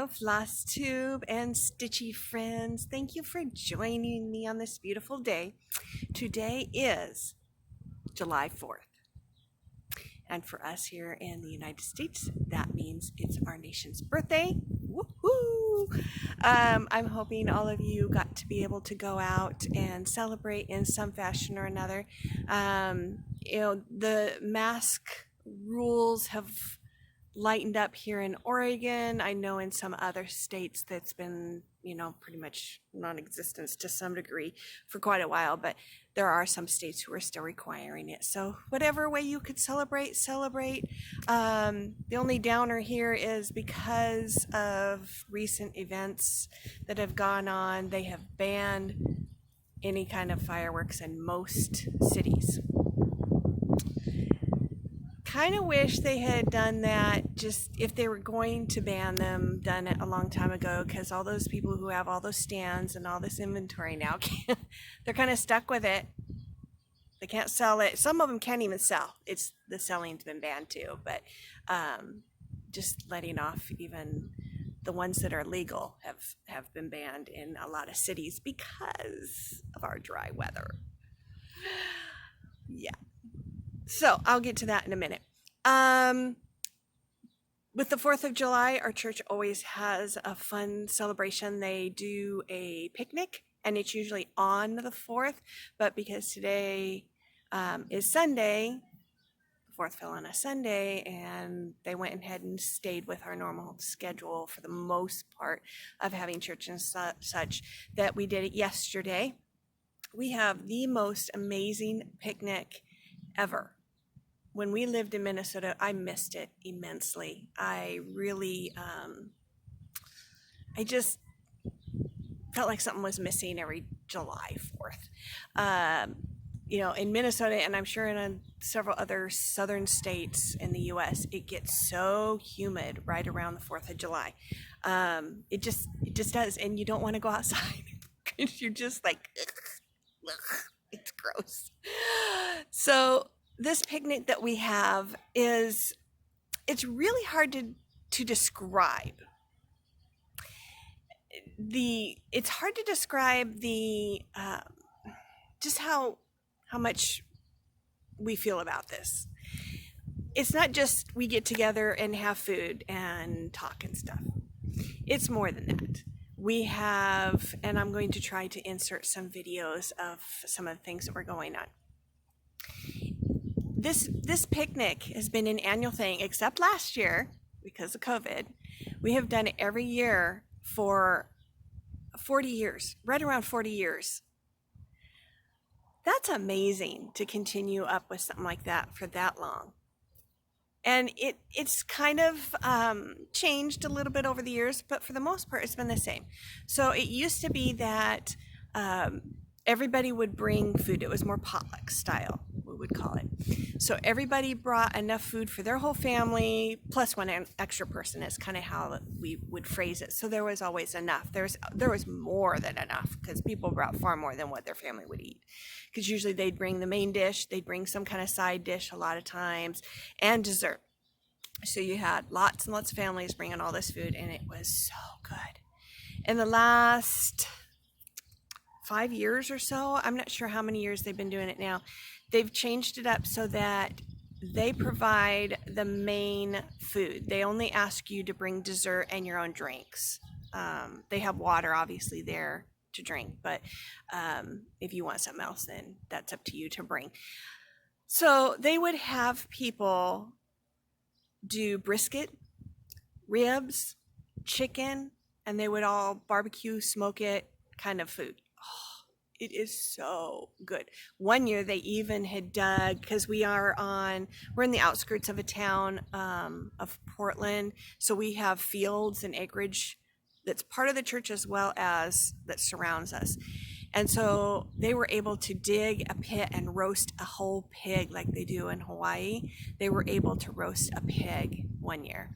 Hello, Flosstube and Stitchy friends. Thank you for joining me on this beautiful day. Today is July 4th. And for us here in the United States, that means it's our nation's birthday. Woohoo! I'm hoping all of you got to be able to go out and celebrate in some fashion or another. The mask rules have lightened up here in Oregon. I know in some other states that's been, pretty much non-existent to some degree for quite a while, but there are some states who are still requiring it. So whatever way you could celebrate. The only downer here is because of recent events that have gone on, they have banned any kind of fireworks in most cities. Kind of wish they had done that, just if they were going to ban them, done it a long time ago, because all those people who have all those stands and all this inventory now, they're kind of stuck with it. They can't sell it. Some of them can't even sell. The selling's been banned too, but just letting off, even the ones that are legal have been banned in a lot of cities because of our dry weather. Yeah. So I'll get to that in a minute. With the 4th of July, our church always has a fun celebration. They do a picnic, and it's usually on the 4th, but because today is Sunday, the 4th fell on a Sunday, and they went ahead and stayed with our normal schedule for the most part of having church and such, that we did it yesterday. We have the most amazing picnic ever. When we lived in Minnesota, I missed it immensely. I really, I just felt like something was missing every July 4th. In Minnesota, and I'm sure in several other southern states in the U.S., it gets so humid right around the 4th of July. It just does, and you don't want to go outside because you're just like, ugh, it's gross. So this picnic that we have it's really hard to describe. It's hard to describe just how much we feel about this. It's not just we get together and have food and talk and stuff. It's more than that. We have, and I'm going to try to insert some videos of some of the things that were going on. This picnic has been an annual thing, except last year because of COVID. We have done it every year for 40 years, right around 40 years. That's amazing to continue up with something like that for that long. And it's kind of changed a little bit over the years, but for the most part, it's been the same. So it used to be that everybody would bring food. It was more potluck style, we would call it. So everybody brought enough food for their whole family, plus one extra person is kind of how we would phrase it. So there was always enough. There was more than enough because people brought far more than what their family would eat. Because usually they'd bring the main dish, they'd bring some kind of side dish a lot of times, and dessert. So you had lots and lots of families bringing all this food, and it was so good. In the last 5 years or so, I'm not sure how many years they've been doing it now, they've changed it up so that they provide the main food. They only ask you to bring dessert and your own drinks. They have water obviously there to drink, but if you want something else, then that's up to you to bring. So they would have people do brisket, ribs, chicken, and they would all barbecue, smoke it kind of food. It is so good. One year they even had dug, because we're in the outskirts of a town of Portland, so we have fields and acreage that's part of the church as well as that surrounds us. And so they were able to dig a pit and roast a whole pig like they do in Hawaii. They were able to roast a pig one year.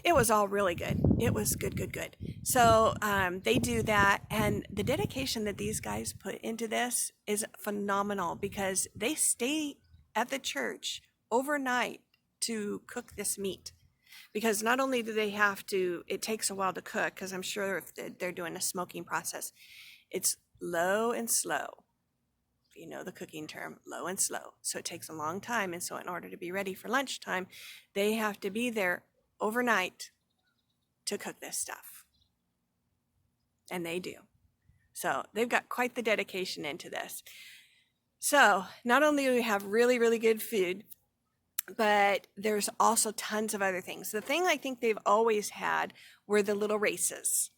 It was all really good. It was good. So they do that, and the dedication that these guys put into this is phenomenal because they stay at the church overnight to cook this meat. because not only do they have to, it takes a while to cook, because I'm sure if they're doing a smoking process, it's low and slow. You know the cooking term, low and slow. So it takes a long time. And so in order to be ready for lunchtime, they have to be there overnight to cook this stuff. And they do. So they've got quite the dedication into this. So not only do we have really, really good food, but there's also tons of other things. The thing I think they've always had were the little races.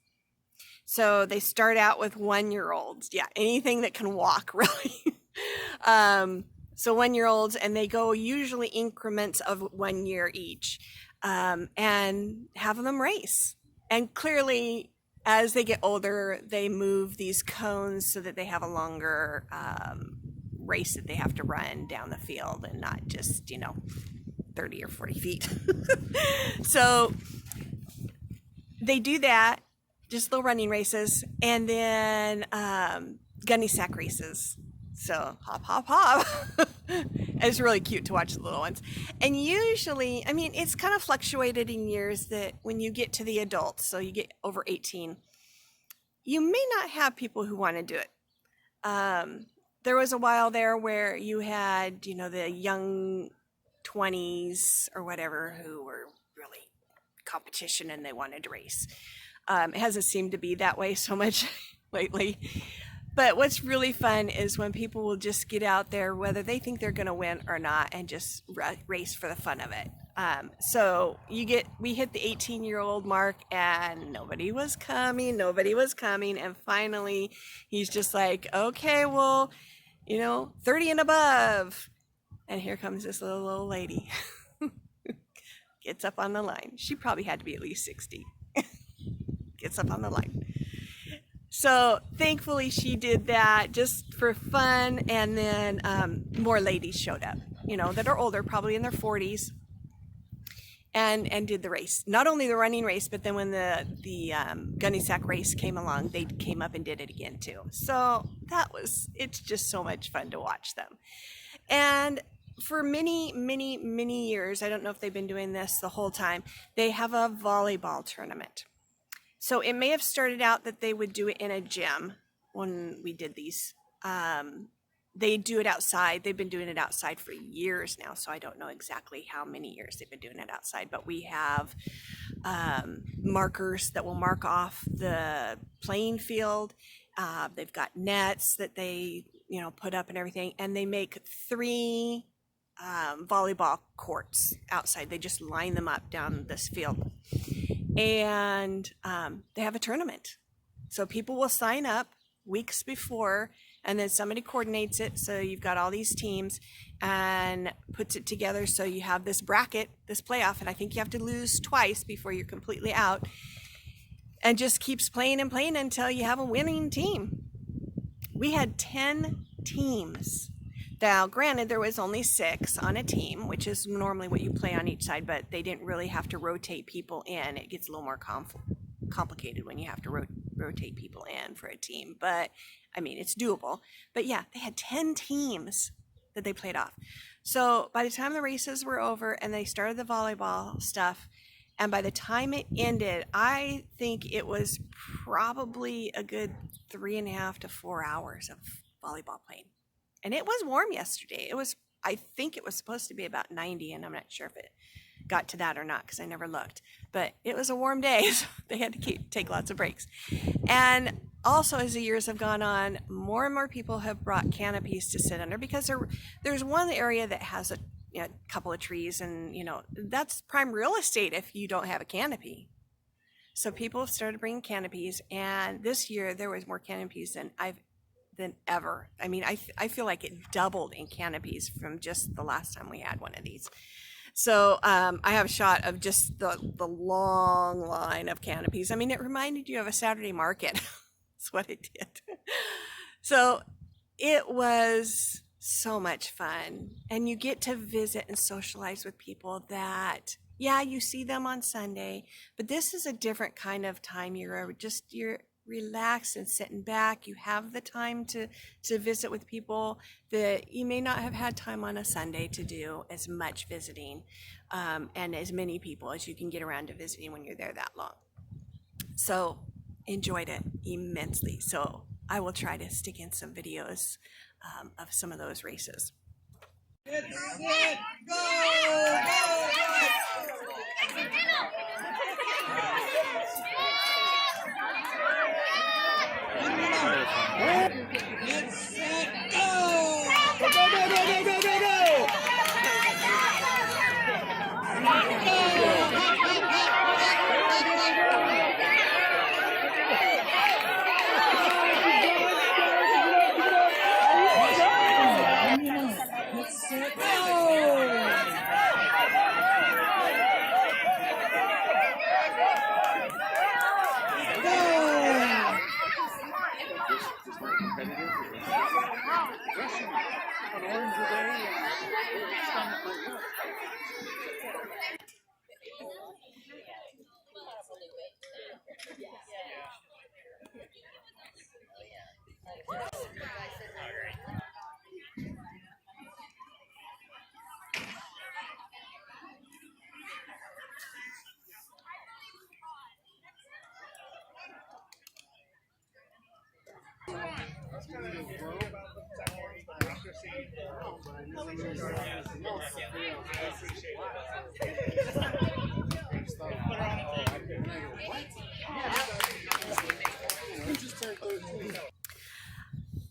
So they start out with 1-year-olds. Yeah, anything that can walk, really. So 1-year-olds, and they go usually increments of 1 year each, and have them race. And clearly, as they get older, they move these cones so that they have a longer race that they have to run down the field, and not just, 30 or 40 feet. So they do that, just little running races, and then gunny sack races. So hop, hop, hop. It's really cute to watch the little ones. And usually, it's kind of fluctuated in years that when you get to the adults, so you get over 18, you may not have people who want to do it. There was a while there where you had, the young 20s or whatever who were really competition and they wanted to race. It hasn't seemed to be that way so much lately. But what's really fun is when people will just get out there, whether they think they're going to win or not, and just race for the fun of it. So we hit the 18-year-old mark, and nobody was coming. And finally, he's just like, okay, well, 30 and above. And here comes this little old lady. Gets up on the line. She probably had to be at least 60. Gets up on the line. So thankfully she did that just for fun, and then more ladies showed up, that are older, probably in their 40s, and did the race. Not only the running race, but then when the gunny sack race came along, they came up and did it again too. So it's just so much fun to watch them. And for many, many, many years, I don't know if they've been doing this the whole time, they have a volleyball tournament. So it may have started out that they would do it in a gym when we did these. They do it outside. They've been doing it outside for years now, so I don't know exactly how many years they've been doing it outside. But we have markers that will mark off the playing field. They've got nets that they, put up and everything. And they make 3 volleyball courts outside. They just line them up down this field. And they have a tournament. So people will sign up weeks before, and then somebody coordinates it. So you've got all these teams and puts it together. So you have this bracket, this playoff, and I think you have to lose twice before you're completely out, and just keeps playing and playing until you have a winning team. We had 10 teams. Now, granted, there was only 6 on a team, which is normally what you play on each side, but they didn't really have to rotate people in. It gets a little more complicated when you have to rotate people in for a team, but it's doable. But yeah, they had 10 teams that they played off. So by the time the races were over and they started the volleyball stuff, and by the time it ended, I think it was probably a good 3.5 to 4 hours of volleyball playing. And it was warm yesterday. I think it was supposed to be about 90, and I'm not sure if it got to that or not because I never looked. But it was a warm day, so they had to take lots of breaks. And also, as the years have gone on, more and more people have brought canopies to sit under, because there's one area that has a couple of trees, and that's prime real estate if you don't have a canopy. So people have started bringing canopies, and this year there was more canopies than ever. I feel like it doubled in canopies from just the last time we had one of these. So I have a shot of just the long line of canopies. It reminded you of a Saturday market. That's what it did. So it was so much fun. And you get to visit and socialize with people that, yeah, you see them on Sunday, but this is a different kind of time. You're relaxed and sitting back. You have the time to visit with people that you may not have had time on a Sunday to do as much visiting, and as many people as you can get around to visiting when you're there that long. So enjoyed it immensely. So I will try to stick in some videos of some of those races. Get set, go, go, Get set, go! Go, go, go, go, go, go, go! Get set, go!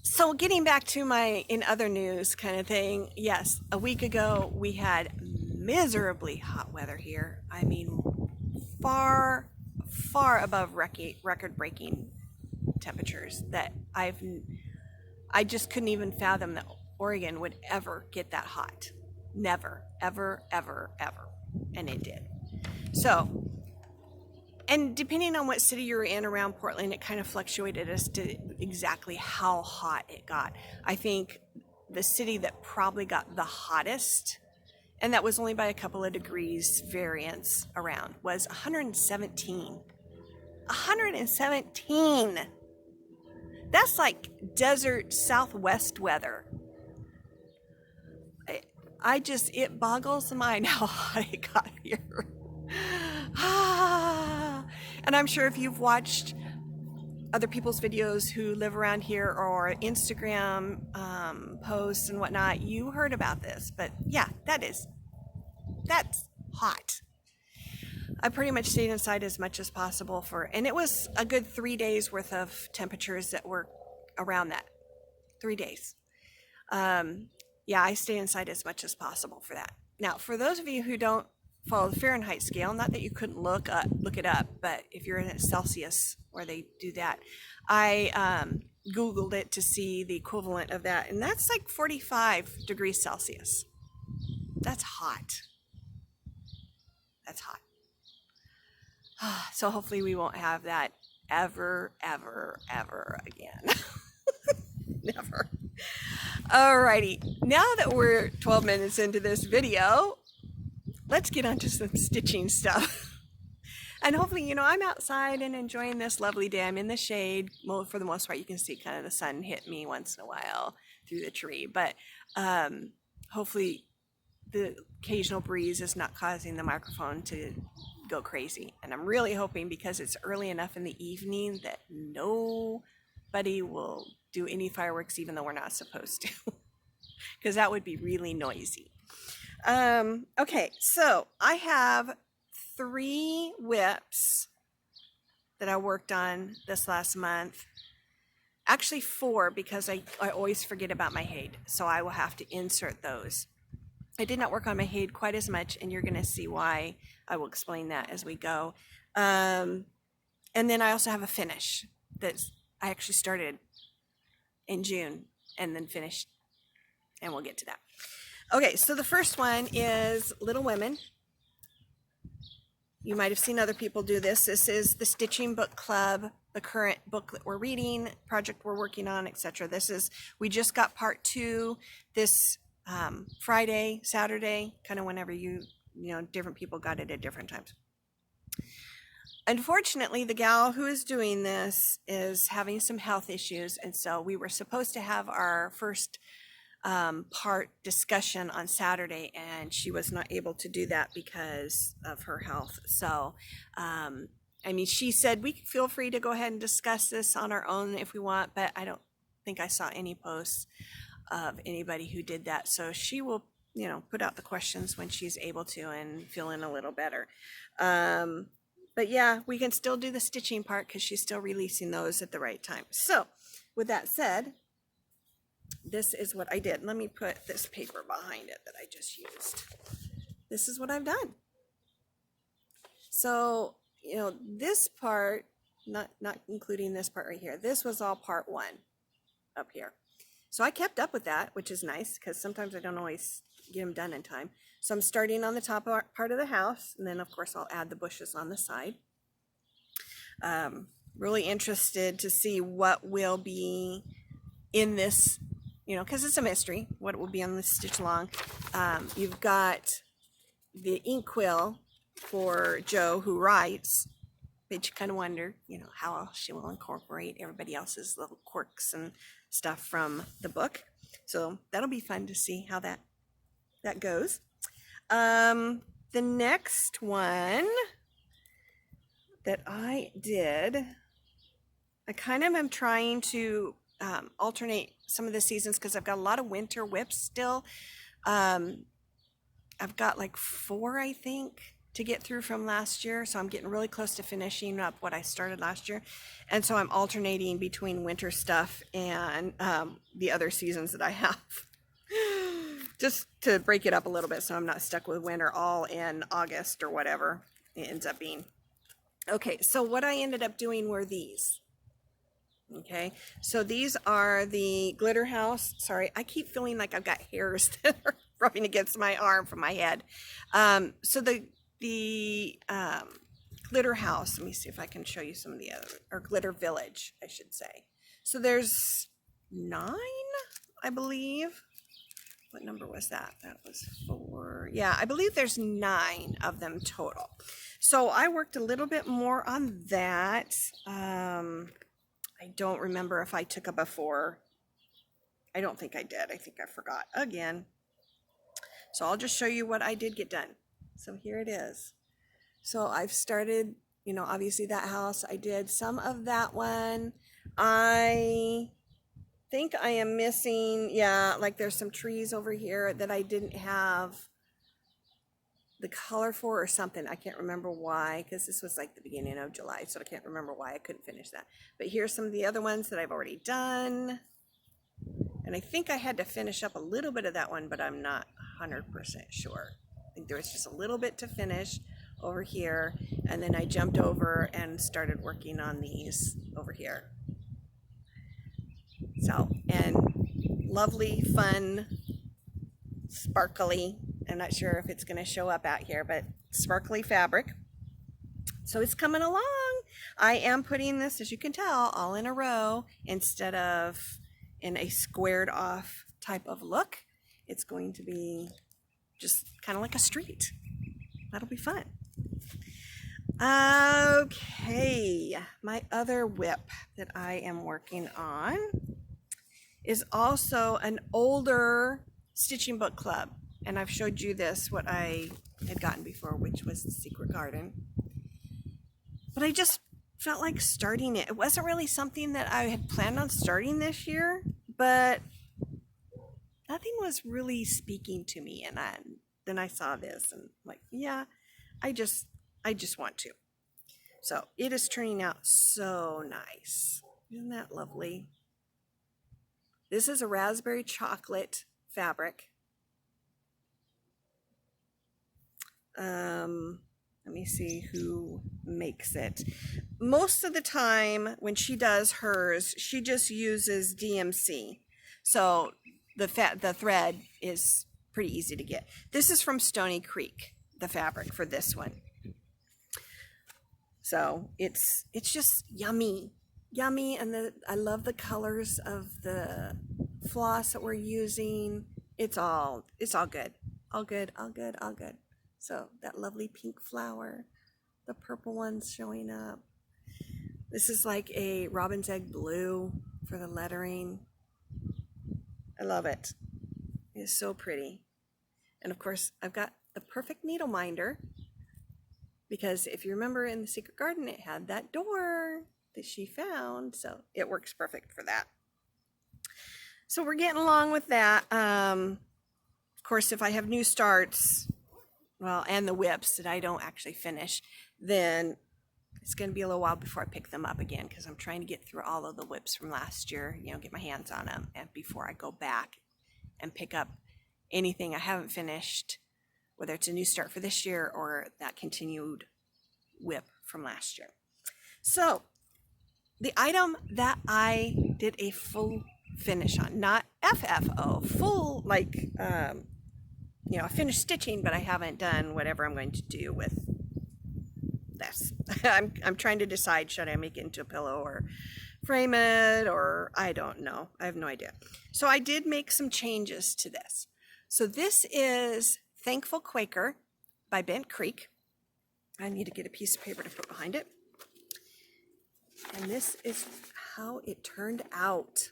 So getting back to my in other news kind of thing, yes, a week ago we had miserably hot weather here. I mean, far above record-breaking temperatures that I just couldn't even fathom that Oregon would ever get that hot. Never, ever, ever, ever. And it did. So, and depending on what city you're in around Portland, it kind of fluctuated as to exactly how hot it got. I think the city that probably got the hottest, and that was only by a couple of degrees variance around, was 117. 117! That's like desert Southwest weather. It boggles the mind how hot it got here. And I'm sure if you've watched other people's videos who live around here or Instagram posts and whatnot, you heard about this. But yeah, that's hot. I pretty much stayed inside as much as possible and it was a good 3 days worth of temperatures that were around that. 3 days. Yeah, I stay inside as much as possible for that. Now, for those of you who don't follow the Fahrenheit scale, not that you couldn't look it up, but if you're in Celsius where they do that, I Googled it to see the equivalent of that, and that's like 45 degrees Celsius. That's hot. That's hot. So hopefully we won't have that ever, ever, ever again. Never. Alrighty, now that we're 12 minutes into this video, let's get on to some stitching stuff. And hopefully, I'm outside and enjoying this lovely day. I'm in the shade. Well, for the most part, you can see kind of the sun hit me once in a while through the tree. But hopefully the occasional breeze is not causing the microphone to go crazy. And I'm really hoping, because it's early enough in the evening, that nobody will do any fireworks even though we're not supposed to. Because that would be really noisy. Okay, so I have 3 whips that I worked on this last month. Actually 4, because I always forget about my Haid, so I will have to insert those. I did not work on my Haid quite as much, and you're going to see why. I will explain that as we go. And then I also have a finish that I actually started in June and then finished, and we'll get to that. Okay, so the first one is Little Women. You might have seen other people do this. This is the Stitching Book Club, the current book that we're reading, project we're working on, etc. We just got part 2 this Friday, Saturday, kind of whenever different people got it at different times. unfortunately, the gal who is doing this is having some health issues, and so we were supposed to have our first part discussion on Saturday, and she was not able to do that because of her health. So, I mean, she said we feel free to go ahead and discuss this on our own if we want, but I don't think I saw any posts of anybody who did that. So she will, put out the questions when she's able to and feeling a little better. But yeah, we can still do the stitching part because she's still releasing those at the right time. So with that said, this is what I did. Let me put this paper behind it that I just used. This is what I've done. So, this part, not including this part right here, this was all part 1 up here. So I kept up with that, which is nice because sometimes I don't always get them done in time. So I'm starting on the top part of the house, and then of course I'll add the bushes on the side. Really interested to see what will be in this, because it's a mystery, what will be on this stitch along. You've got the ink quill for Joe who writes, but you kind of wonder, how she will incorporate everybody else's little quirks and stuff from the book. So that'll be fun to see how that goes. The next one that I did, I kind of am trying to alternate some of the seasons because I've got a lot of winter whips still. I've got like 4, I think, to get through from last year. So I'm getting really close to finishing up what I started last year. And so I'm alternating between winter stuff and the other seasons that I have. Just to break it up a little bit so I'm not stuck with winter all in August or whatever it ends up being. Okay, so what I ended up doing were these. Okay, so these are the glitter house. Sorry, I keep feeling like I've got hairs that are rubbing against my arm from my head. So the glitter house, let me see if I can show you some of the other, or glitter village, I should say. So there's 9, I believe. What number was that? That was 4. Yeah, I believe there's 9 of them total. So I worked a little bit more on that. I don't remember if I took a before. I don't think I did. I think I forgot again. So I'll just show you what I did get done. So here it is. So I've started, obviously that house. I did some of that one. I think I am missing, like there's some trees over here that I didn't have the color for or something. I can't remember why, because this was like the beginning of July, so I can't remember why I couldn't finish that. But here's some of the other ones that I've already done. And I think I had to finish up a little bit of that one, but I'm not 100% sure. I think there was just a little bit to finish over here. And then I jumped over and started working on these over here. So, and lovely, fun, sparkly, I'm not sure if it's going to show up out here, but sparkly fabric. So it's coming along. I am putting this, as you can tell, all in a row instead of in a squared off type of look. It's going to be just kind of like a street. That'll be fun. Okay, my other whip that I am working on is also an older stitching book club. And I've showed you this, what I had gotten before, which was the Secret Garden. But I just felt like starting it. It wasn't really something that I had planned on starting this year, but nothing was really speaking to me. And then I saw this and I'm like, yeah, I just want to. So it is turning out so nice. Isn't that lovely? This is a raspberry chocolate fabric. Let me see who makes it. Most of the time when she does hers, she just uses DMC. So the thread is pretty easy to get. This is from Stony Creek, the fabric for this one. So it's just yummy, and I love the colors of the floss that we're using. It's all good, all good. So that lovely pink flower, the purple ones showing up. This is like a robin's egg blue for the lettering. I love it. It is so pretty. And of course, I've got the perfect needle minder, because if you remember in the secret garden, it had that door that she found. So it works perfect for that. So we're getting along with that. Of course, if I have new starts, well, and the whips that I don't actually finish, then it's going to be a little while before I pick them up again, because I'm trying to get through all of the whips from last year, you know, get my hands on them, and before I go back and pick up anything I haven't finished, whether it's a new start for this year or that continued whip from last year. So the item that I did a full finish on, not FFO, full, like, you know, I finished stitching, but I haven't done whatever I'm going to do with this. I'm trying to decide, should I make it into a pillow or frame it, or I don't know. I have no idea. So I did make some changes to this. So this is Thankful Quaker by Bent Creek. I need to get a piece of paper to put behind it. And this is how it turned out.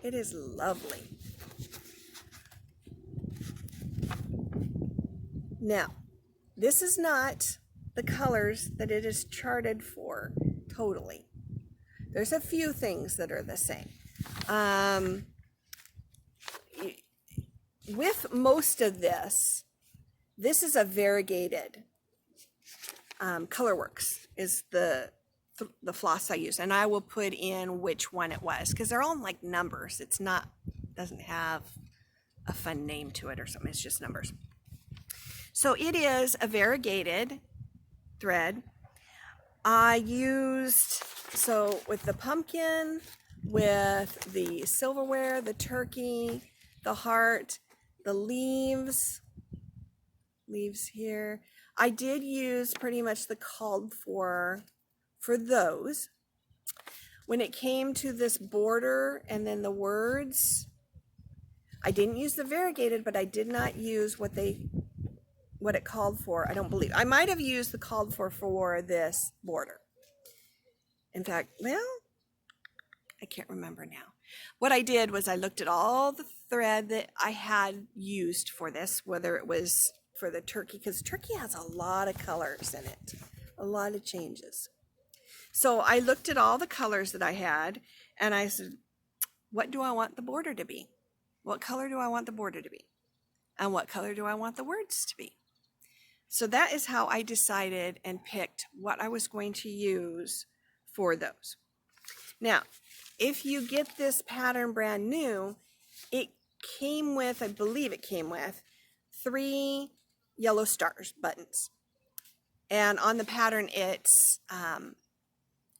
It is lovely. Now, this is not the colors that it is charted for totally. There's a few things that are the same. With most of this is a variegated Colorworks is the floss I use, and I will put in which one it was, because they're all like numbers. It's not, doesn't have a fun name to it or something. It's just numbers. So it is a variegated thread. I used, so with the pumpkin, with the silverware, the turkey, the heart, the leaves here, I did use pretty much the called for those. When it came to this border and then the words, I didn't use the variegated, but I did not use what it called for. I don't believe. I might have used the called for this border. In fact, well, I can't remember now. What I did was I looked at all the thread that I had used for this, whether it was for the turkey, because turkey has a lot of colors in it, a lot of changes. So I looked at all the colors that I had, and I said, what do I want the border to be? What color do I want the border to be? And what color do I want the words to be? So that is how I decided and picked what I was going to use for those. Now, if you get this pattern brand new, it came with, I believe it came with 3 yellow stars buttons. And on the pattern, it's,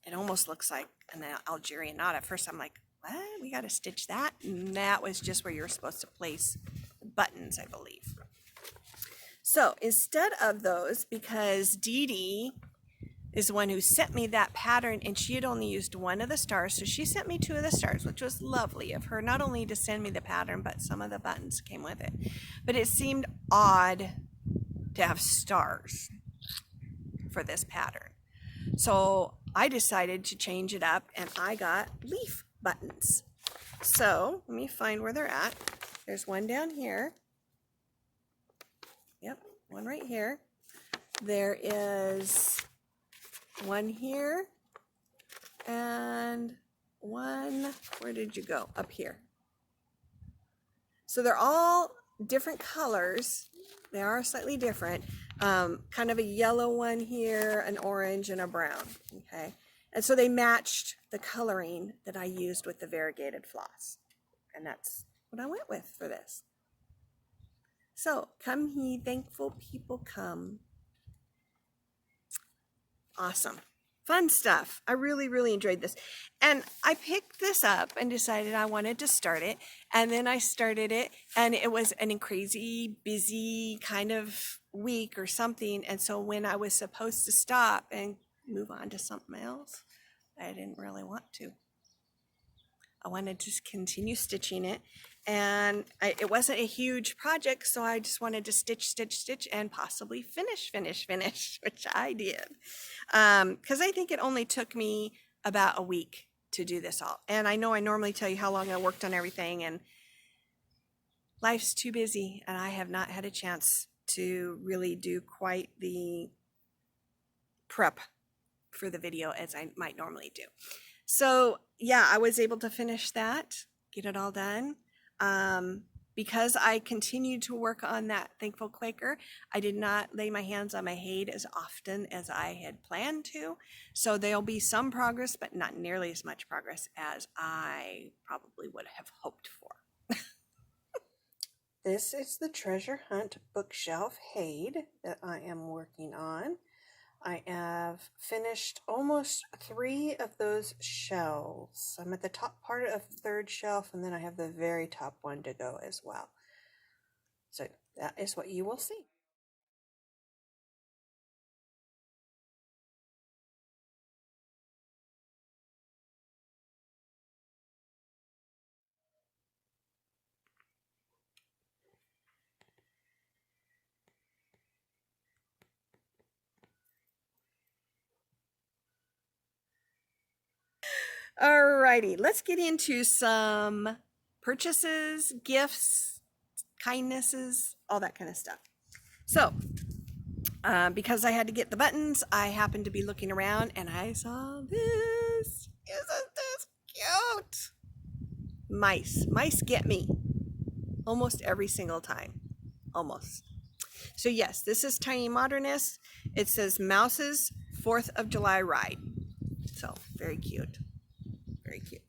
it almost looks like an Algerian knot. At first I'm like, what? We got to stitch that? And that was just where you're supposed to place the buttons, I believe. So instead of those, because Dee Dee is the one who sent me that pattern, and she had only used 1 of the stars, so she sent me 2 of the stars, which was lovely of her, not only to send me the pattern, but some of the buttons came with it. But it seemed odd to have stars for this pattern. So I decided to change it up, and I got leaf buttons. So let me find where they're at. There's one down here. Yep, one right here. There is one here, and one, where did you go? Up here. So they're all different colors. They are slightly different. Kind of a yellow one here, an orange, and a brown. Okay, and so they matched the coloring that I used with the variegated floss, and that's what I went with for this. So come ye thankful people, come. Awesome. Fun stuff. I really, really enjoyed this. And I picked this up and decided I wanted to start it. And then I started it, and it was a crazy, busy kind of week or something. And so when I was supposed to stop and move on to something else, I didn't really want to. I wanted to continue stitching it, and it wasn't a huge project, so I just wanted to stitch, and possibly finish, which I did. Because I think it only took me about a week to do this all. And I know I normally tell you how long I worked on everything, and life's too busy, and I have not had a chance to really do quite the prep for the video as I might normally do. So yeah, I was able to finish that, get it all done. Because I continued to work on that Thankful Quaker, I did not lay my hands on my Hade as often as I had planned to. So there'll be some progress, but not nearly as much progress as I probably would have hoped for. This is the Treasure Hunt bookshelf Hade that I am working on. I have finished almost 3 of those shelves. I'm at the top part of the 3rd shelf, and then I have the very top one to go as well. So that is what you will see. Alrighty, let's get into some purchases, gifts, kindnesses, all that kind of stuff. So, because I had to get the buttons, I happened to be looking around and I saw this. Isn't this cute? Mice get me almost every single time. Almost. So yes, this is Tiny Modernist. It says Mouse's 4th of July Ride. So very cute. Very cute.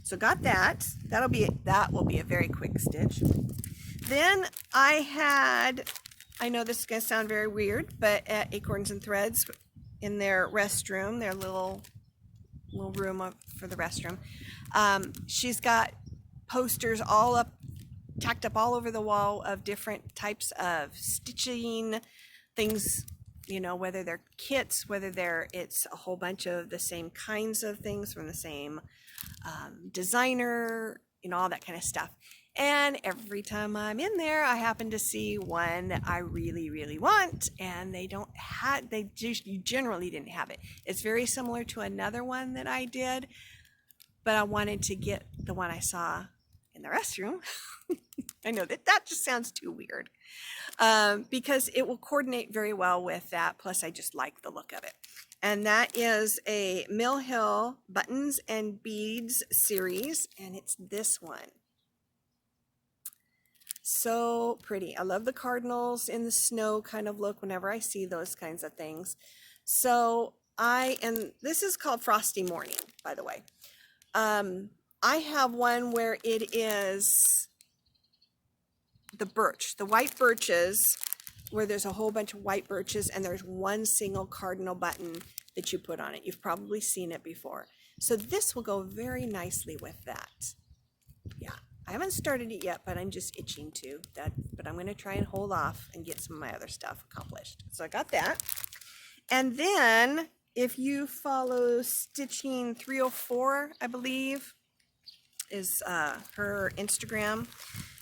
So got that. That will be a very quick stitch. Then I know this is going to sound very weird, but at Acorns and Threads, in their restroom, their little room for the restroom, she's got posters all up, tacked up all over the wall of different types of stitching things, you know, whether they're kits, whether it's a whole bunch of the same kinds of things from the same designer, you know, all that kind of stuff. And every time I'm in there, I happen to see one that I really, really want, and they generally didn't have it. It's very similar to another one that I did, but I wanted to get the one I saw in the restroom. I know that just sounds too weird, because it will coordinate very well with that. Plus, I just like the look of it. And that is a Mill Hill Buttons and Beads series, and it's this one. So pretty. I love the cardinals in the snow kind of look whenever I see those kinds of things. So this is called Frosty Morning, by the way. I have one where it is the birch, the white birches, where there's a whole bunch of white birches and there's one single cardinal button that you put on it. You've probably seen it before. So this will go very nicely with that. Yeah, I haven't started it yet, but I'm just itching to. But I'm going to try and hold off and get some of my other stuff accomplished. So I got that. And then if you follow Stitching 304, I believe, is her Instagram.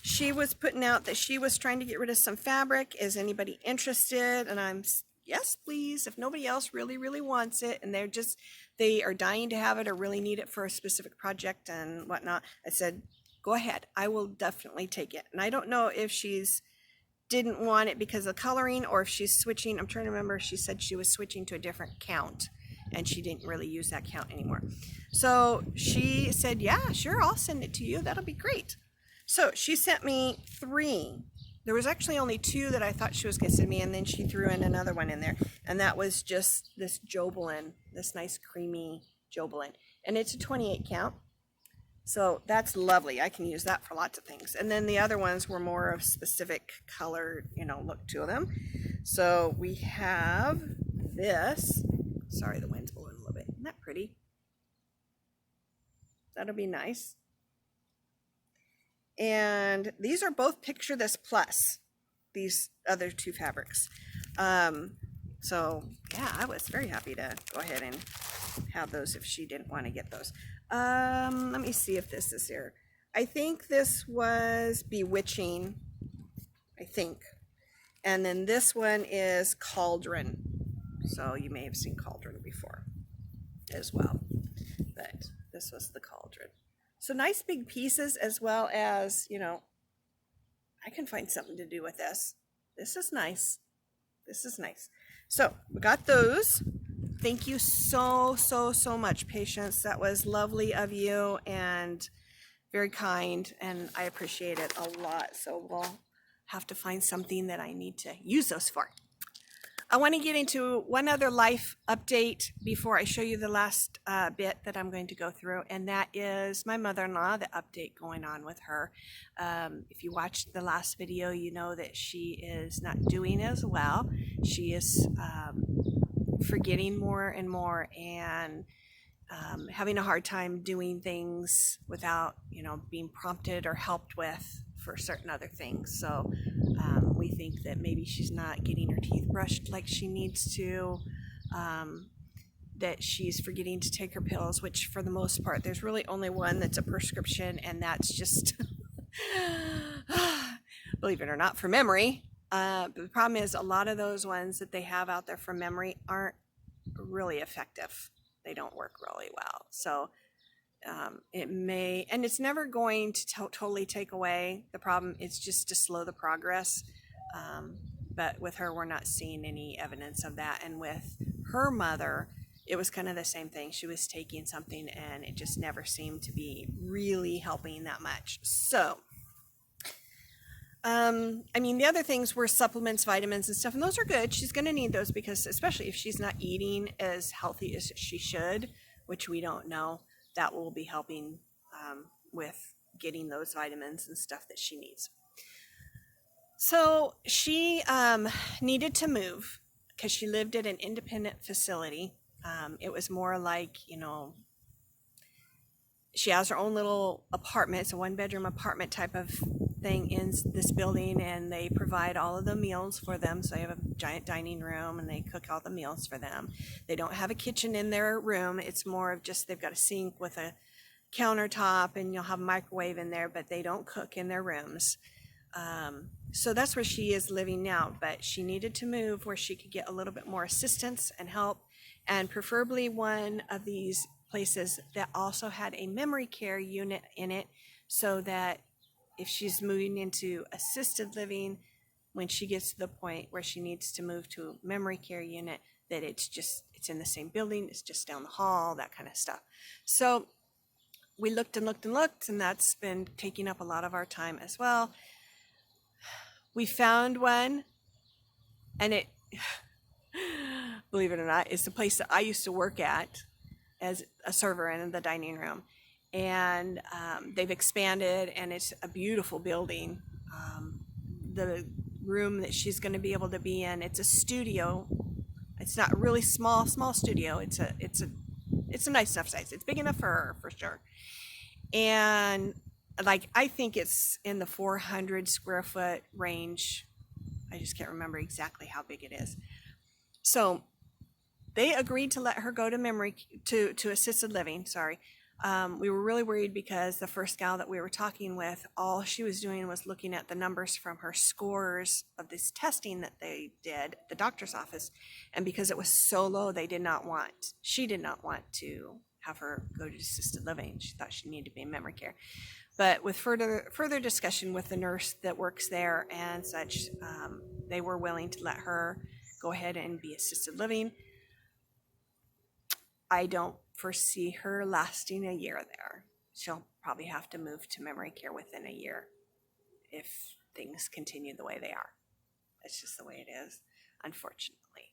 She was putting out that she was trying to get rid of some fabric. Is anybody interested? And I'm, yes, please. If nobody else really, really wants it, and they are dying to have it or really need it for a specific project and whatnot, I said, go ahead. I will definitely take it. And I don't know if she's didn't want it because of coloring or if she's switching. I'm trying to remember. She said she was switching to a different count and she didn't really use that count anymore. So she said, yeah, sure, I'll send it to you. That'll be great. So she sent me 3. There was actually only 2 that I thought she was going to send me, and then she threw in another one in there. And that was just this Jobelin, this nice creamy Jobelin. And it's a 28 count. So that's lovely. I can use that for lots of things. And then the other ones were more of specific color, you know, look to them. So we have this. Sorry, the wind's blowing a little bit. Isn't that pretty? That'll be nice. And these are both Picture This Plus, these other 2 fabrics. So yeah, I was very happy to go ahead and have those if she didn't want to get those. Let me see if this is here. I think this was Bewitching, I think. And then this one is Cauldron. So you may have seen Cauldron before as well. But this was the Cauldron. So nice big pieces, as well as, you know, I can find something to do with this. This is nice. This is nice. So we got those. Thank you so much, Patience. That was lovely of you and very kind, and I appreciate it a lot. So we'll have to find something that I need to use those for. I want to get into one other life update before I show you the last bit that I'm going to go through, and that is my mother-in-law, the update going on with her. If you watched the last video, you know that she is not doing as well. She is forgetting more and more, and having a hard time doing things without, you know, being prompted or helped with for certain other things. So we think that maybe she's not getting her teeth brushed like she needs to, that she's forgetting to take her pills, which for the most part, there's really only one that's a prescription, and that's just, believe it or not, for memory. But the problem is a lot of those ones that they have out there for memory aren't really effective. They don't work really well. So it may, and it's never going to totally take away the problem. It's just to slow the progress. But with her, we're not seeing any evidence of that. And with her mother, it was kind of the same thing. She was taking something and it just never seemed to be really helping that much. So, I mean, the other things were supplements, vitamins and stuff, and those are good. She's going to need those because, especially if she's not eating as healthy as she should, which we don't know, that will be helping with getting those vitamins and stuff that she needs. So she needed to move because she lived at an independent facility. It was more like, you know, she has her own little apartment. It's a one-bedroom apartment type of thing in this building, and they provide all of the meals for them. So they have a giant dining room and they cook all the meals for them. They don't have a kitchen in their room. It's more of just, they've got a sink with a countertop and you'll have a microwave in there, but they don't cook in their rooms. So that's where she is living now, but she needed to move where she could get a little bit more assistance and help, and preferably one of these places that also had a memory care unit in it, so that if she's moving into assisted living, when she gets to the point where she needs to move to a memory care unit, that it's in the same building, it's just down the hall, that kind of stuff. So we looked and looked and looked, and that's been taking up a lot of our time as well. We found one, and it, believe it or not, is the place that I used to work at as a server in the dining room. And they've expanded, and it's a beautiful building. The room that she's going to be able to be in, it's a studio. It's not really small studio. It's a nice enough size. It's big enough for her, for sure. And like, I think it's in the 400 square foot range. I just can't remember exactly how big it is. So they agreed to let her go to assisted living. Sorry. We were really worried because the first gal that we were talking with, all she was doing was looking at the numbers from her scores of this testing that they did at the doctor's office. And because it was so low, she did not want to have her go to assisted living. She thought she needed to be in memory care. But with further discussion with the nurse that works there and such, they were willing to let her go ahead and be assisted living. I don't foresee her lasting a year there. She'll probably have to move to memory care within a year if things continue the way they are. That's just the way it is, unfortunately.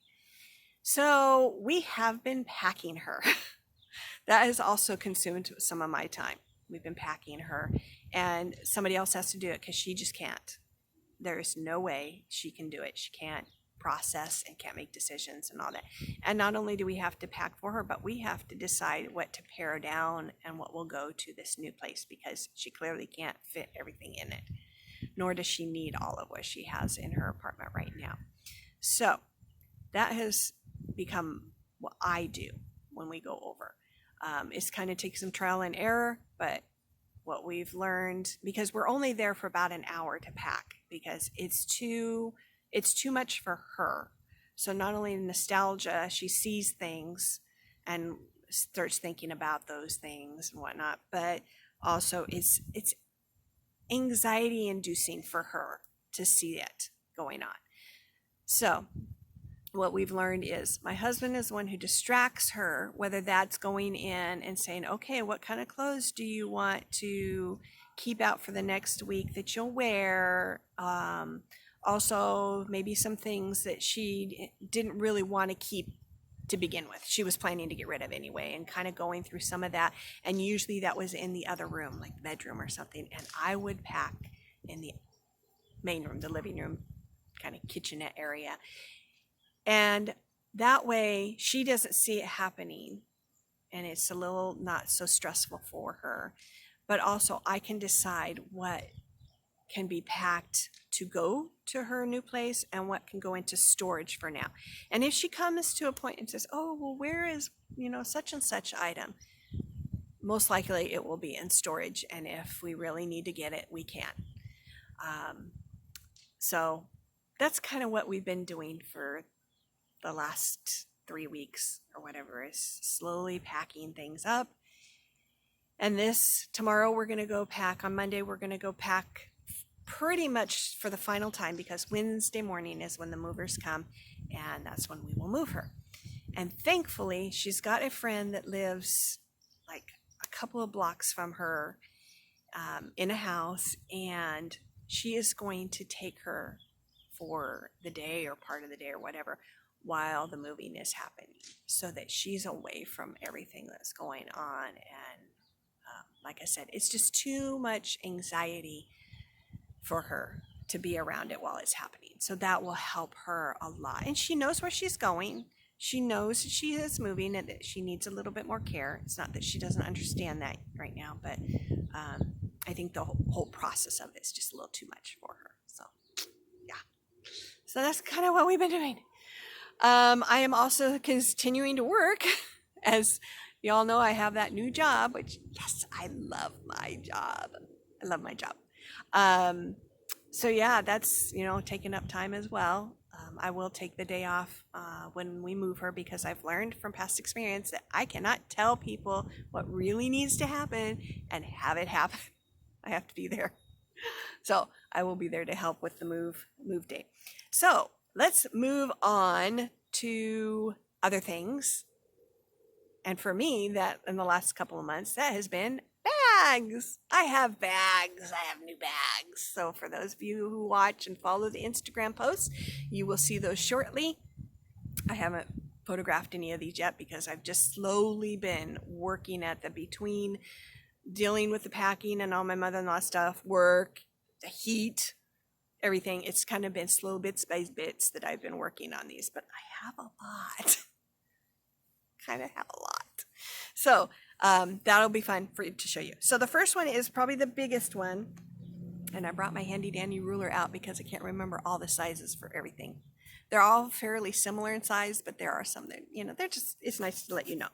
So we have been packing her. That has also consumed some of my time. We've been packing her, and somebody else has to do it because she just can't. There is no way she can do it. She can't process and can't make decisions and all that. And not only do we have to pack for her, but we have to decide what to pare down and what will go to this new place, because she clearly can't fit everything in it, nor does she need all of what she has in her apartment right now. So that has become what I do when we go over. It's kind of takes some trial and error, but what we've learned, because we're only there for about an hour to pack, because it's too much for her. So not only nostalgia, she sees things and starts thinking about those things and whatnot, but also it's anxiety inducing for her to see it going on. So what we've learned is my husband is the one who distracts her, whether that's going in and saying, okay, what kind of clothes do you want to keep out for the next week that you'll wear? Also, maybe some things that she didn't really want to keep to begin with. She was planning to get rid of anyway, and kind of going through some of that. And usually that was in the other room, like the bedroom or something. And I would pack in the main room, the living room, kind of kitchenette area. And that way she doesn't see it happening, and it's a little not so stressful for her. But also I can decide what can be packed to go to her new place and what can go into storage for now. And if she comes to a point and says, oh, well, where is, such and such item? Most likely it will be in storage. And if we really need to get it, we can. So that's kind of what we've been doing for the last 3 weeks or whatever, is slowly packing things up. And tomorrow we're going to go pack. On Monday, we're going to go pack pretty much for the final time, because Wednesday morning is when the movers come, and that's when we will move her. And thankfully, she's got a friend that lives like a couple of blocks from her, in a house, and she is going to take her for the day or part of the day or whatever while the moving is happening, so that she's away from everything that's going on. And like I said, it's just too much anxiety for her to be around it while it's happening. So that will help her a lot. And she knows where she's going. She knows she is moving and that she needs a little bit more care. It's not that she doesn't understand that right now, but I think the whole process of it is just a little too much for her. So yeah. So that's kind of what we've been doing. I am also continuing to work. As y'all know, I have that new job, which, yes, I love my job. I love my job. So yeah, that's, taking up time as well. I will take the day off when we move her, because I've learned from past experience that I cannot tell people what really needs to happen and have it happen. I have to be there. So I will be there to help with the move day. So let's move on to other things. And for me, that in the last couple of months, that has been bags. I have bags. I have new bags. So for those of you who watch and follow the Instagram posts, you will see those shortly. I haven't photographed any of these yet, because I've just slowly been working at between dealing with the packing and all my mother-in-law stuff, work, the heat, everything. It's kind of been slow bits by bits that I've been working on these, but I have a lot. Kind of have a lot. So that'll be fun to show you. So the first one is probably the biggest one. And I brought my handy dandy ruler out because I can't remember all the sizes for everything. They're all fairly similar in size, but there are some that, it's nice to let you know.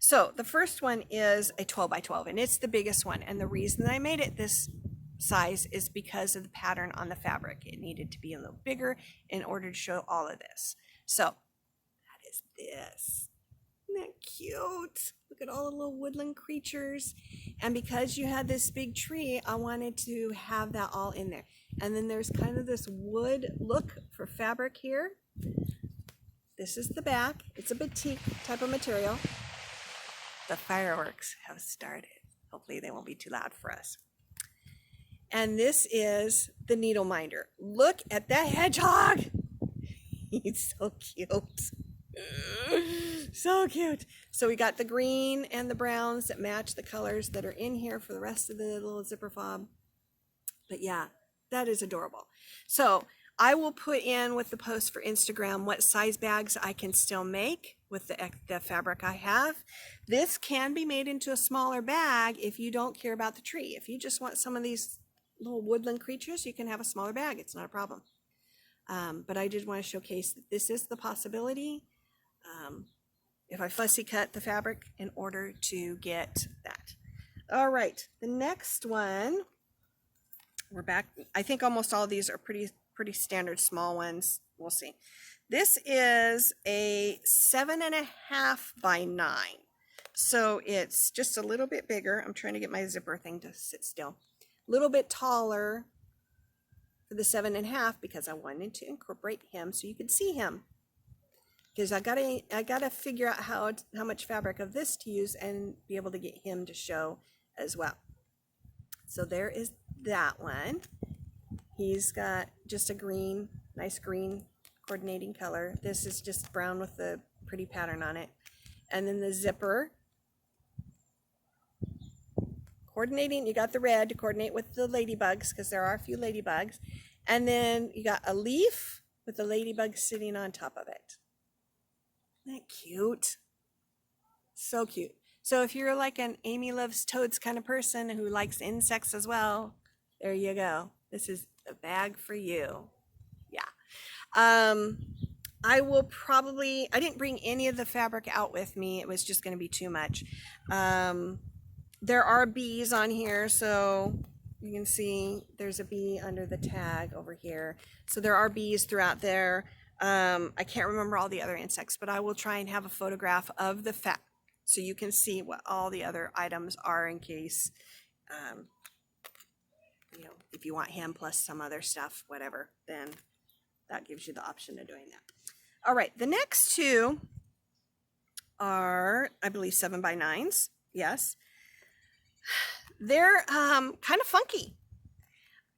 So the first one is a 12 by 12, and it's the biggest one. And the reason that I made it this size is because of the pattern on the fabric. It needed to be a little bigger in order to show all of this. So that is this. Isn't that cute? Look at all the little woodland creatures. And because you had this big tree, I wanted to have that all in there. And then there's kind of this wood look for fabric here. This is the back. It's a batik type of material. The fireworks have started. Hopefully they won't be too loud for us. And this is the needle minder. Look at that hedgehog. He's so cute. So cute. So we got the green and the browns that match the colors that are in here for the rest of the little zipper fob. But yeah, that is adorable. So I will put in with the post for Instagram what size bags I can still make with the fabric I have. This can be made into a smaller bag if you don't care about the tree. If you just want some of these little woodland creatures, you can have a smaller bag. It's not a problem. But I did want to showcase that this is the possibility. if I fussy cut the fabric in order to get that. All right, the next one, we're back. I think almost all of these are pretty standard small ones. We'll see. This is a 7.5 by 9. So it's just a little bit bigger. I'm trying to get my zipper thing to sit still. A little bit taller for the 7.5 because I wanted to incorporate him so you could see him. Because I gotta figure out how much fabric of this to use and be able to get him to show as well. So there is that one. He's got just a green, nice green coordinating color. This is just brown with the pretty pattern on it. And then the zipper, coordinating, you got the red to coordinate with the ladybugs because there are a few ladybugs. And then you got a leaf with the ladybug sitting on top of it. Isn't that cute? So cute. So if you're like an Amy loves toads kind of person who likes insects as well, there you go. This is a bag for you. Yeah. I will probably, I didn't bring any of the fabric out with me. It was just going to be too much. There are bees on here, so you can see there's a bee under the tag over here. So there are bees throughout there. I can't remember all the other insects, but I will try and have a photograph of the fabric so you can see what all the other items are in case, you know, if you want him plus some other stuff, whatever, then that gives you the option of doing that. All right, the next two are, I believe, 7 by 9s. Yes. They're kind of funky.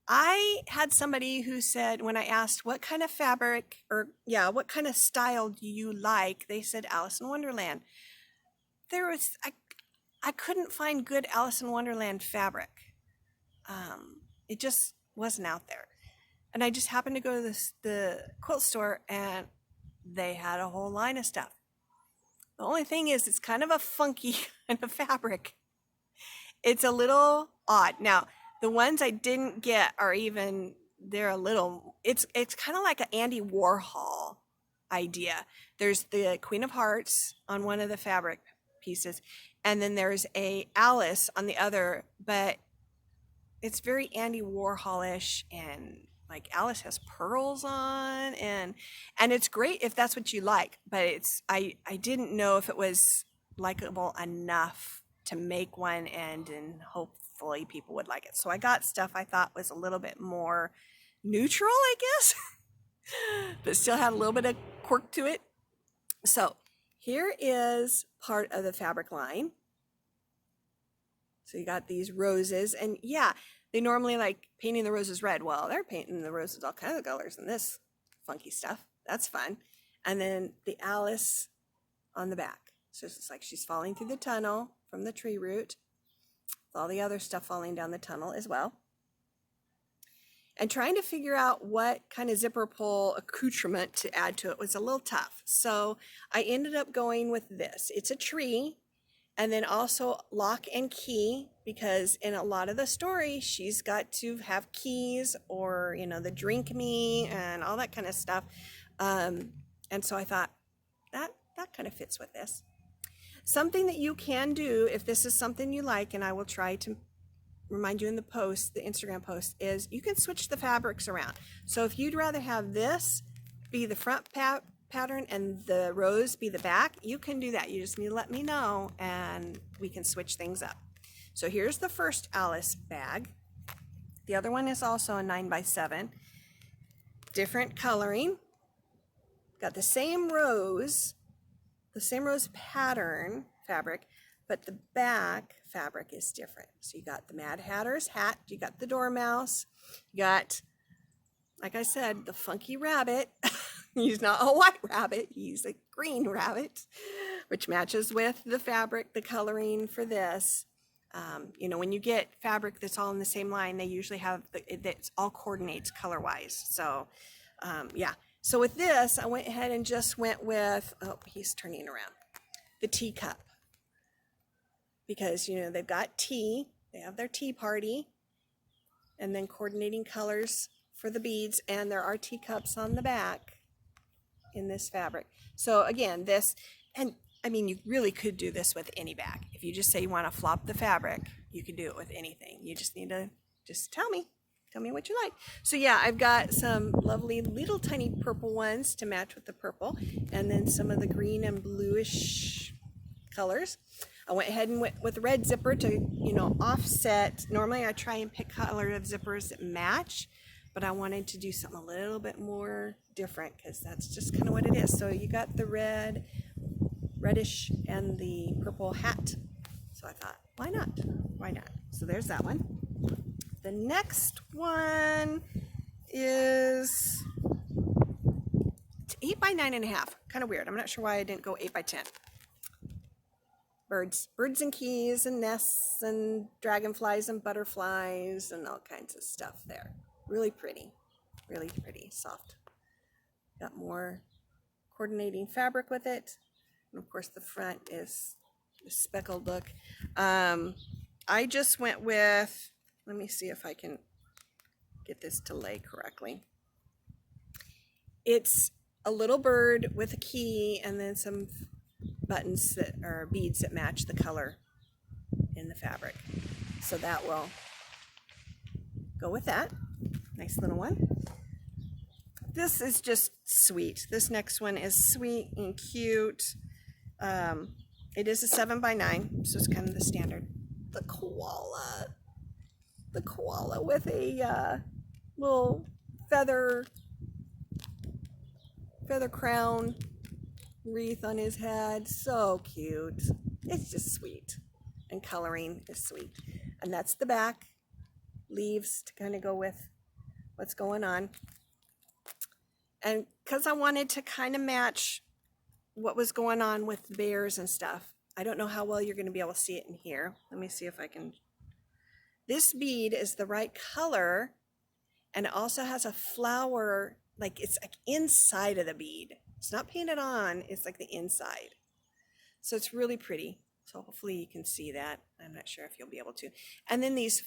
I had somebody who said, when I asked what kind of fabric or what kind of style do you like, they said Alice in Wonderland. I couldn't find good Alice in Wonderland fabric. It just wasn't out there. And I just happened to go to the quilt store and they had a whole line of stuff. The only thing is it's kind of a funky kind of fabric. It's a little odd. Now, the ones I didn't get are even, they're a little, it's kind of like an Andy Warhol idea. There's the Queen of Hearts on one of the fabric pieces, and then there's a Alice on the other, but it's very Andy Warhol-ish, and like Alice has pearls on, and it's great if that's what you like, but it's, I didn't know if it was likable enough to make one and hopefully people would like it. So I got stuff I thought was a little bit more neutral, I guess, but still had a little bit of quirk to it. So here is part of the fabric line. So you got these roses, and yeah, they normally like painting the roses red. Well, they're painting the roses all kinds of colors in this funky stuff. That's fun. And then the Alice on the back. So it's like she's falling through the tunnel from the tree root. All the other stuff falling down the tunnel as well. And trying to figure out what kind of zipper pull accoutrement to add to it was a little tough. So I ended up going with this. It's a tree, and then also lock and key, because in a lot of the story, she's got to have keys or, you know, the drink me and all that kind of stuff. And so I thought that kind of fits with this. Something that you can do if this is something you like, and I will try to remind you in the post, the Instagram post, is you can switch the fabrics around. So if you'd rather have this be the front pattern and the rose be the back, you can do that. You just need to let me know and we can switch things up. So here's the first Alice bag. The other one is also a 9 by 7. Different coloring. Got the same rose pattern fabric, but the back fabric is different. So you got the Mad Hatter's hat, you got the dormouse, you got, like I said, the funky rabbit. He's not a white rabbit, he's a green rabbit, which matches with the fabric, the coloring for this. You know, when you get fabric that's all in the same line, they usually have, it all coordinates color-wise. So, yeah. So with this, I went ahead and just went with, oh, he's turning around, the teacup. Because, you know, they've got tea, they have their tea party, and then coordinating colors for the beads, and there are teacups on the back in this fabric. So again, this, and I mean, you really could do this with any bag. If you just say you want to flop the fabric, you can do it with anything. You just need to just tell me what you like. So yeah, I've got some lovely little tiny purple ones to match with the purple, and then some of the green and bluish colors. I went ahead and went with the red zipper to, you know, offset. Normally I try and pick color of zippers that match, but I wanted to do something a little bit more different because that's just kind of what it is. So you got the reddish and the purple hat. So I thought, why not? Why not? So there's that one. The next one is 8 by 9.5. Kind of weird. I'm not sure why I didn't go 8 by 10. Birds and keys and nests and dragonflies and butterflies and all kinds of stuff there. Really pretty, soft. Got more coordinating fabric with it. And of course the front is the speckled look. I just went with, let me see if I can get this to lay correctly. It's a little bird with a key and then some buttons that are beads that match the color in the fabric. So that will go with that. Nice little one. This is just sweet. This next one is sweet and cute. It is a 7 by 9, so it's kind of the standard. The koala with a little feather crown wreath on his head. So cute. It's just sweet, and coloring is sweet. And that's the back. Leaves to kind of go with what's going on. And because I wanted to kind of match what was going on with the bears and stuff, I don't know how well you're going to be able to see it in here. Let me see if I can. This bead is the right color, and it also has a flower, like it's like inside of the bead. It's not painted on, it's like the inside. So it's really pretty. So hopefully you can see that. I'm not sure if you'll be able to. And then these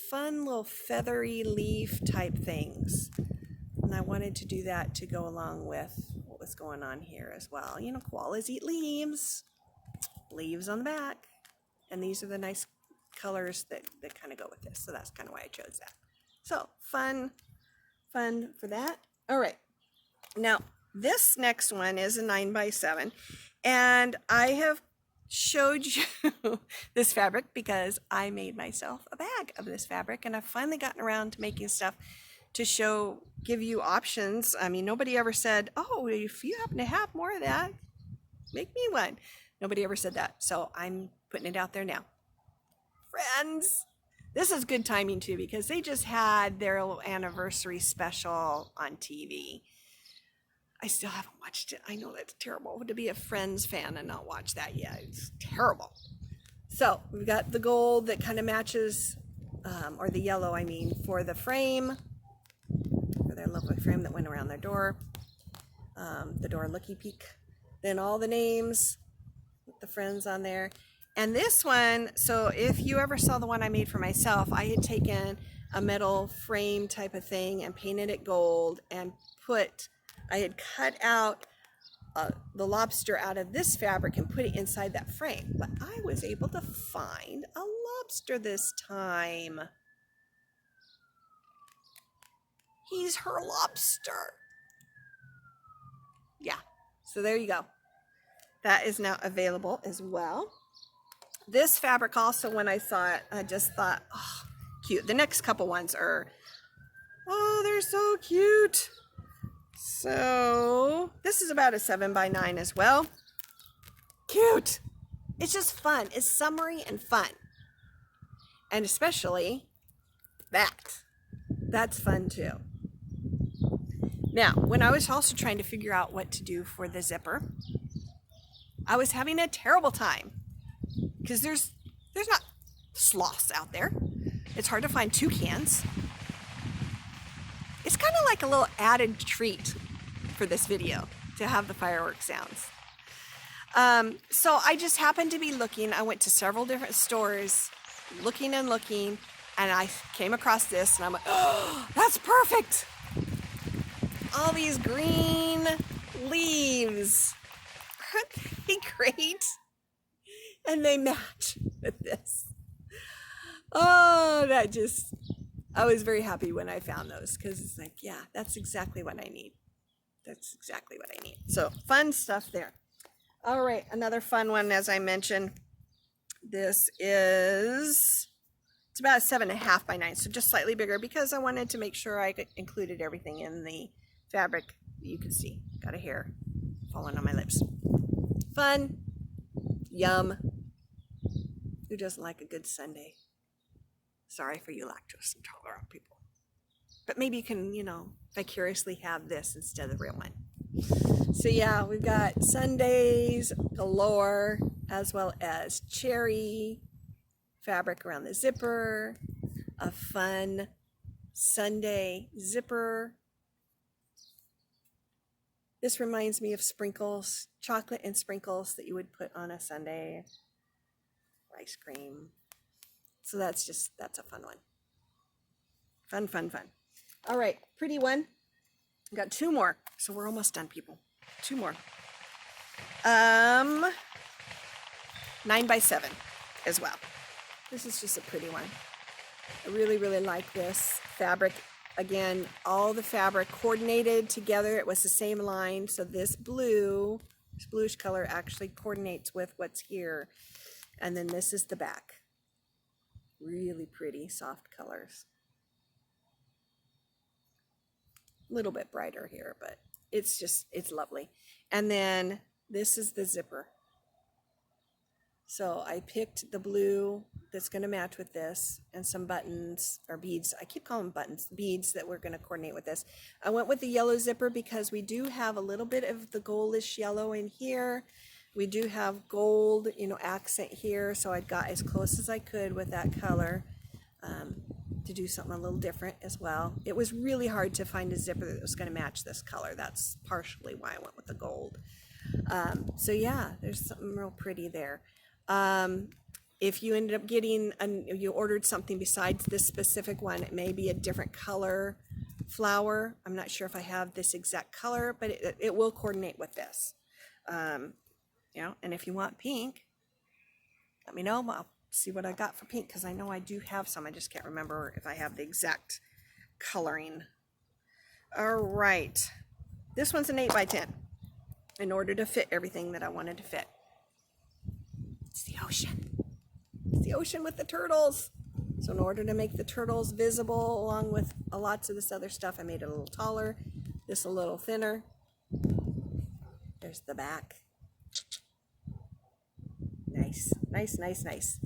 fun little feathery leaf type things. And I wanted to do that to go along with what was going on here as well. You know, koalas eat leaves. Leaves on the back. And these are the nice colors that kind of go with this. So that's kind of why I chose that. So fun for that. All right. Now, this next one is a 9 by 7. And I have showed you this fabric because I made myself a bag of this fabric, and I've finally gotten around to making stuff to give you options. I mean, nobody ever said, oh, if you happen to have more of that, make me one. Nobody ever said that. So I'm putting it out there now. Friends, this is good timing too, because they just had their little anniversary special on TV. I still haven't watched it. I know that's terrible to be a Friends fan and not watch that yet. It's terrible. So we've got the gold that kind of matches, or the yellow, I mean, for the frame, for their lovely frame that went around their door, the door looky peek. Then all the names with the Friends on there. And this one, so if you ever saw the one I made for myself, I had taken a metal frame type of thing and painted it gold and I had cut out the lobster out of this fabric and put it inside that frame. But I was able to find a lobster this time. He's her lobster. Yeah, so there you go. That is now available as well. This fabric also, when I saw it, I just thought, oh, cute. The next couple ones are, oh, they're so cute. So this is about a 7 by 9 as well. Cute. It's just fun. It's summery and fun. And especially that. That's fun too. Now, when I was also trying to figure out what to do for the zipper, I was having a terrible time. Because there's not sloths out there. It's hard to find toucans. It's kind of like a little added treat for this video to have the fireworks sounds. So I just happened to be looking. I went to several different stores looking, and I came across this, and I'm like, oh, that's perfect. All these green leaves. Aren't they great? And they match with this. Oh, I was very happy when I found those because it's like, yeah, that's exactly what I need. That's exactly what I need. So fun stuff there. All right, another fun one, as I mentioned. It's about 7.5 by 9, so just slightly bigger because I wanted to make sure I included everything in the fabric. You can see, got a hair falling on my lips. Fun, yum. Who doesn't like a good sundae? Sorry for you lactose intolerant people. But maybe you can, vicariously have this instead of the real one. So yeah, we've got sundaes galore, as well as cherry fabric around the zipper, a fun sundae zipper. This reminds me of sprinkles, chocolate and sprinkles that you would put on a sundae, ice cream. So that's a fun one. Fun, fun, fun. All right, pretty one. We've got 2 more, so we're almost done, people. 2 more. 9 by 7 as well. This is just a pretty one. I really, really like this fabric. Again, all the fabric coordinated together. It was the same line, so this bluish color actually coordinates with what's here. And then this is the back. Really pretty, soft colors. A little bit brighter here, but it's lovely. And then this is the zipper. So I picked the blue that's going to match with this and some buttons or beads. I keep calling them buttons, beads that we're going to coordinate with this. I went with the yellow zipper because we do have a little bit of the goldish yellow in here. We do have gold, accent here. So I got as close as I could with that color to do something a little different as well. It was really hard to find a zipper that was going to match this color. That's partially why I went with the gold. So yeah, there's something real pretty there. If you ended up getting, you ordered something besides this specific one, it may be a different color flower. I'm not sure if I have this exact color, but it will coordinate with this. And if you want pink, let me know. I'll see what I got for pink because I know I do have some. I just can't remember if I have the exact coloring. All right. This one's an 8 by 10 in order to fit everything that I wanted to fit. It's the ocean. It's the ocean with the turtles. So in order to make the turtles visible along with lots of this other stuff, I made it a little taller, this a little thinner. There's the back. Nice, nice, nice, nice.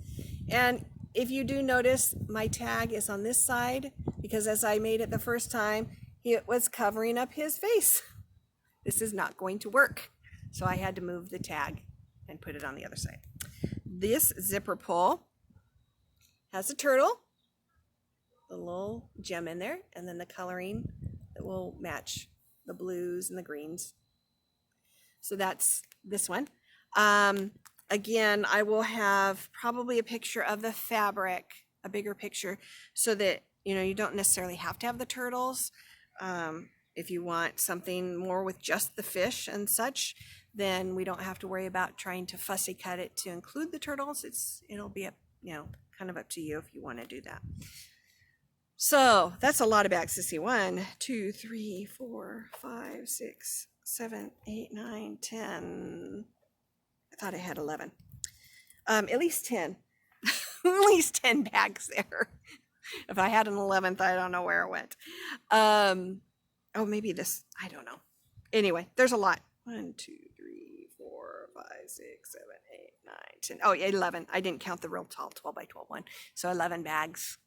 And if you do notice, my tag is on this side because as I made it the first time, it was covering up his face. This is not going to work. So I had to move the tag and put it on the other side. This zipper pull has a turtle, a little gem in there, and then the coloring that will match the blues and the greens. So that's this one. Again, I will have probably a picture of the fabric, a bigger picture, so that you don't necessarily have to have the turtles. If you want something more with just the fish and such, then we don't have to worry about trying to fussy cut it to include the turtles. It'll be up, kind of up to you if you want to do that. So that's a lot of bags to see. 1, 2, 3, 4, 5, 6, 7, 8, 9, 10. I thought I had 11. At least 10. At least 10 bags there. If I had an 11th, I don't know where it went. Oh, maybe this. I don't know. Anyway, there's a lot. 1, 2, 3, 4, 5, 6, 7, 8, 9, 10. Oh, yeah, 11. I didn't count the real tall 12 by 12 one. So 11 bags.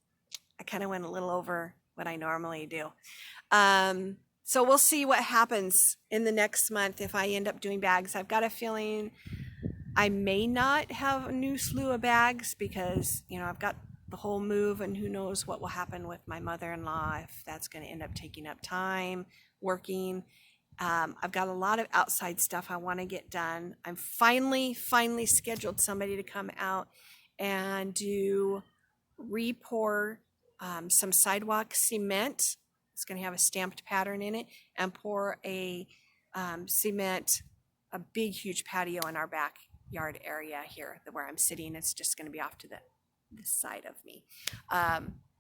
I kind of went a little over what I normally do. So we'll see what happens in the next month if I end up doing bags. I've got a feeling I may not have a new slew of bags because, I've got the whole move and who knows what will happen with my mother-in-law, if that's going to end up taking up time working. I've got a lot of outside stuff I want to get done. I'm finally scheduled somebody to come out and do re-pour some sidewalk cement. It's going to have a stamped pattern in it, and pour a cement a big, huge patio in our backyard area here where I'm sitting. It's just going to be off to this side of me.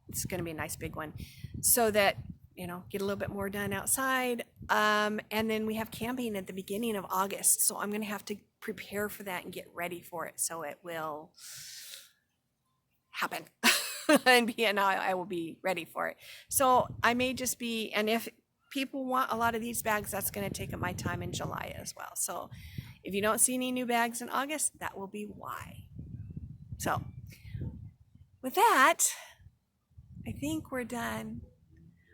It's going to be a nice big one so that, get a little bit more done outside. And then we have camping at the beginning of August. So I'm going to have to prepare for that and get ready for it. So it will happen and I will be ready for it. So I may just be, and if people want a lot of these bags, that's going to take up my time in July as well. So if you don't see any new bags in August, that will be why. So with that, I think we're done.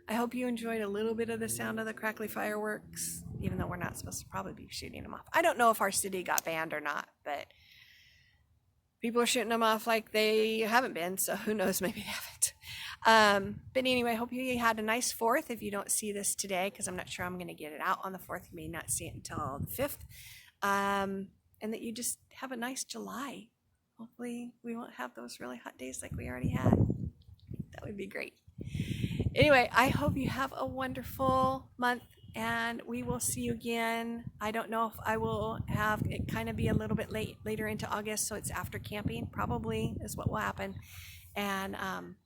I hope you enjoyed a little bit of the sound of the crackly fireworks, even though we're not supposed to probably be shooting them off. I don't know if our city got banned or not, but people are shooting them off like they haven't been, so who knows, maybe they haven't. But anyway, I hope you had a nice 4th if you don't see this today, because I'm not sure I'm going to get it out on the 4th. You may not see it until the 5th. And that you just have a nice July. Hopefully we won't have those really hot days like we already had. That would be great. Anyway, I hope you have a wonderful month, and we will see you again. I don't know if I will have it kind of be a little bit later into August, so it's after camping probably is what will happen. And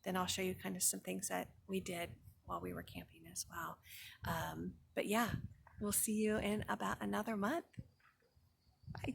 then I'll show you kind of some things that we did while we were camping as well. But yeah, we'll see you in about another month. Bye.